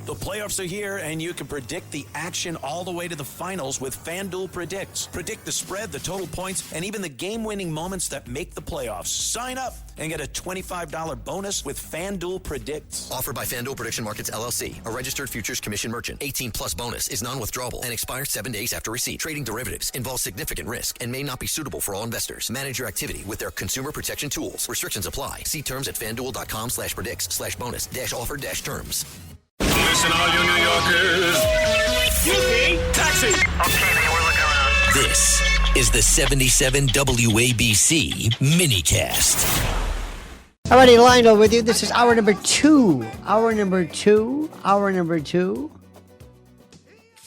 The playoffs are here, and you can predict the action all the way to the finals with FanDuel Predicts. Predict the spread, the total points, and even the game-winning moments that make the playoffs. Sign up and get a $25 bonus with FanDuel Predicts. Offered by FanDuel Prediction Markets, LLC, a registered futures commission merchant. 18-plus bonus is non-withdrawable and expires 7 days after receipt. Trading derivatives involves significant risk and may not be suitable for all investors. Manage your activity with their consumer protection tools. Restrictions apply. See terms at FanDuel.com/predicts/bonus-offer-terms. Listen, all you New Yorkers. Taxi. Okay, man, we're looking around. This is the 77 WABC minicast. All righty, Lionel with you. This is hour number two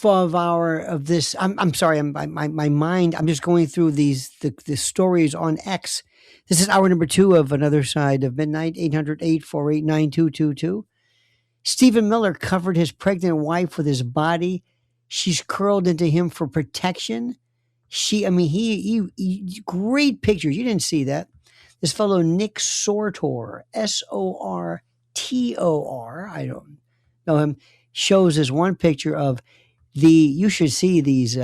of this. I'm sorry, my mind, I'm just going through the stories on X. This is hour number 2 of Another Side of Midnight, 800-848-9222. Stephen Miller covered his pregnant wife with his body. She's curled into him for protection. He great pictures. You didn't see that. This fellow, Nick Sortor, Sortor, I don't know him, shows us one picture of you should see these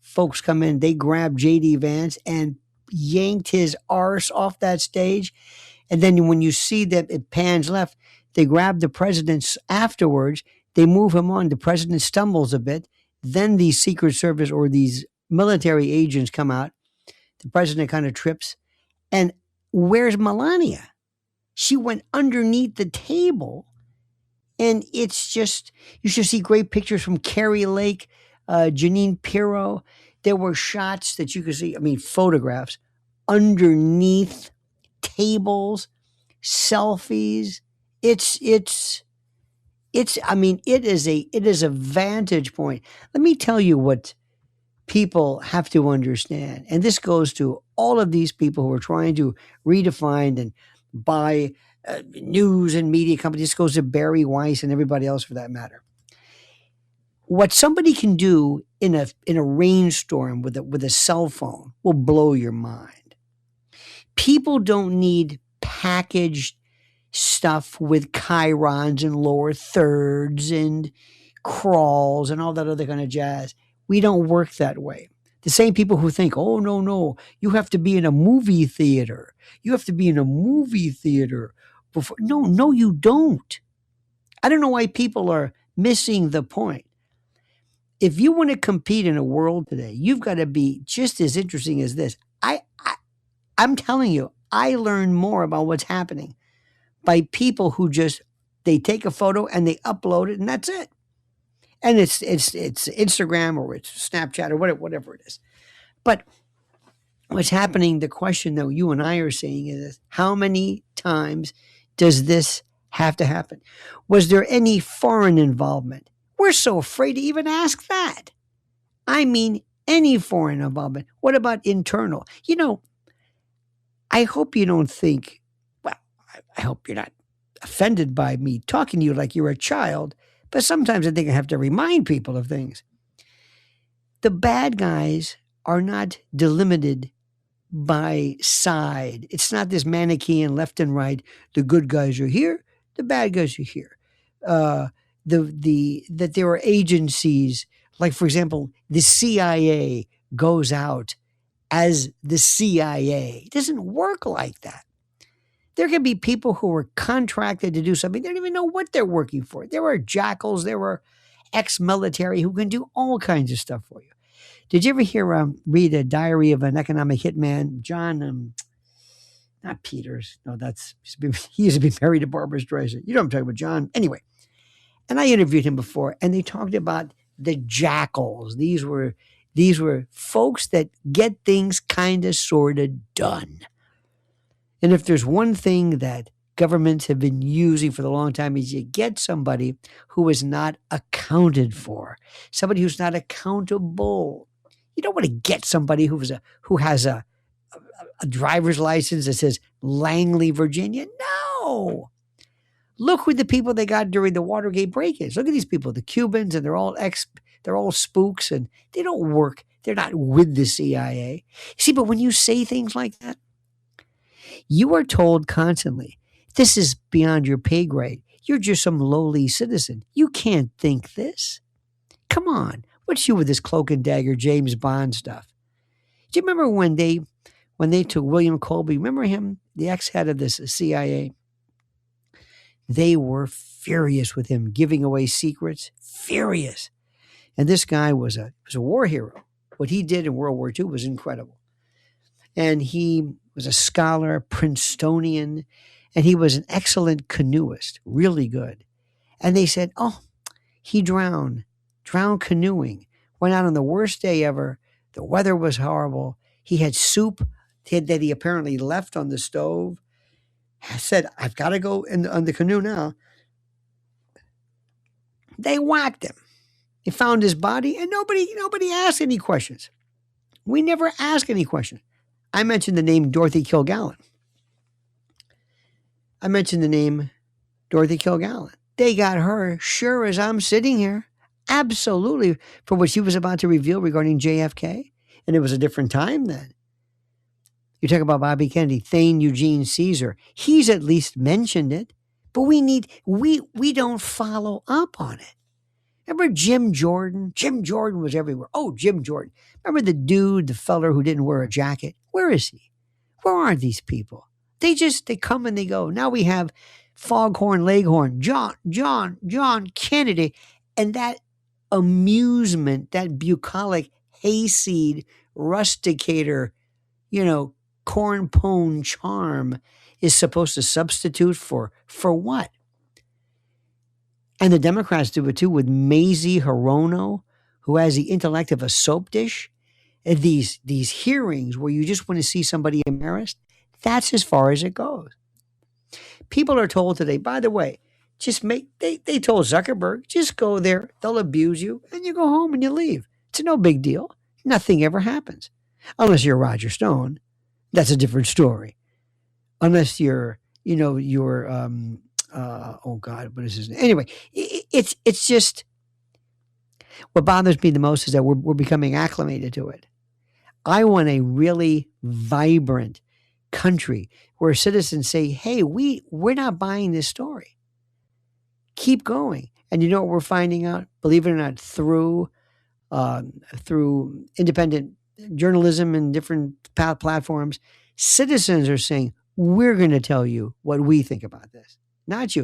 folks come in. They grabbed J.D. Vance and yanked his arse off that stage. And then when you see that it pans left, they grab the president afterwards. They move him on. The president stumbles a bit. Then the Secret Service or these military agents come out. The president kind of trips. And where's Melania? She went underneath the table. And it's just, you should see great pictures from Carrie Lake, Janine Pirro. There were shots that you could see, photographs underneath tables, selfies. It is a vantage point. Let me tell you what people have to understand. And this goes to all of these people who are trying to redefine and buy news and media companies. This goes to Barry Weiss and everybody else for that matter. What somebody can do in a rainstorm with a cell phone will blow your mind. People don't need packaged stuff with chyrons and lower thirds and crawls and all that other kind of jazz. We don't work that way. The same people who think, oh, no, you have to be in a movie theater. You have to be in a movie theater before. No, you don't. I don't know why people are missing the point. If you want to compete in a world today, you've got to be just as interesting as this. I'm telling you, I learn more about what's happening by people who they take a photo and they upload it and that's it. And it's Instagram or it's Snapchat or whatever it is. But what's happening, the question that you and I are saying is, how many times does this have to happen? Was there any foreign involvement? We're so afraid to even ask that. Any foreign involvement. What about internal? I hope you don't think, I hope you're not offended by me talking to you like you're a child, but sometimes I think I have to remind people of things. The bad guys are not delimited by side. It's not this Manichaean left and right. The good guys are here, the bad guys are here. That there are agencies, like for example, the CIA goes out as the CIA. It doesn't work like that. There can be people who are contracted to do something. They don't even know what they're working for. There are jackals. There are ex-military who can do all kinds of stuff for you. Did you ever read a diary of an economic hitman, John, not Peters. No, he used to be married to Barbara Streisand. You know what I'm talking about, John. Anyway, and I interviewed him before, and they talked about the jackals. These were folks that get things kind of sort of done. And if there's one thing that governments have been using for a long time is you get somebody who is not accounted for, somebody who's not accountable. You don't want to get somebody who has a driver's license that says Langley, Virginia. No. Look who the people they got during the Watergate break-ins. Look at these people, the Cubans, and they're all spooks, and they don't work. They're not with the CIA. See, but when you say things like that, you are told constantly, this is beyond your pay grade. You're just some lowly citizen. You can't think this. Come on. What's you with this cloak and dagger James Bond stuff? Do you remember when they took William Colby? Remember him, the ex-head of the CIA? They were furious with him giving away secrets. Furious. And this guy was a war hero. What he did in World War II was incredible. And he was a scholar, Princetonian, and he was an excellent canoeist, really good. And they said, oh, he drowned canoeing, went out on the worst day ever. The weather was horrible. He had soup that he apparently left on the stove. I said, I've got to go on the canoe now. They whacked him. They found his body, and nobody asked any questions. We never ask any questions. I mentioned the name Dorothy Kilgallen. They got her, sure as I'm sitting here, absolutely, for what she was about to reveal regarding JFK. And it was a different time then. You talk about Bobby Kennedy, Thane Eugene Caesar. He's at least mentioned it, but we don't follow up on it. Remember Jim Jordan? Jim Jordan was everywhere. Oh, Jim Jordan. Remember the feller who didn't wear a jacket? Where is he? Where are these people? They come and they go. Now we have Foghorn Leghorn, John Kennedy, and that amusement, that bucolic hayseed rusticator, corn pone charm is supposed to substitute for what? And the Democrats do it too with Mazie Hirono, who has the intellect of a soap dish. And these hearings where you just want to see somebody embarrassed, that's as far as it goes. People are told today, by the way, they told Zuckerberg, just go there, they'll abuse you, and you go home and you leave. It's no big deal. Nothing ever happens. Unless you're Roger Stone. That's a different story. Unless you're oh God, what is his name? Anyway, it's just, what bothers me the most is that we're becoming acclimated to it. I want a really vibrant country where citizens say, hey, we're not buying this story. Keep going. And you know what we're finding out? Believe it or not, through independent journalism and different platforms, citizens are saying, we're going to tell you what we think about this. Not you.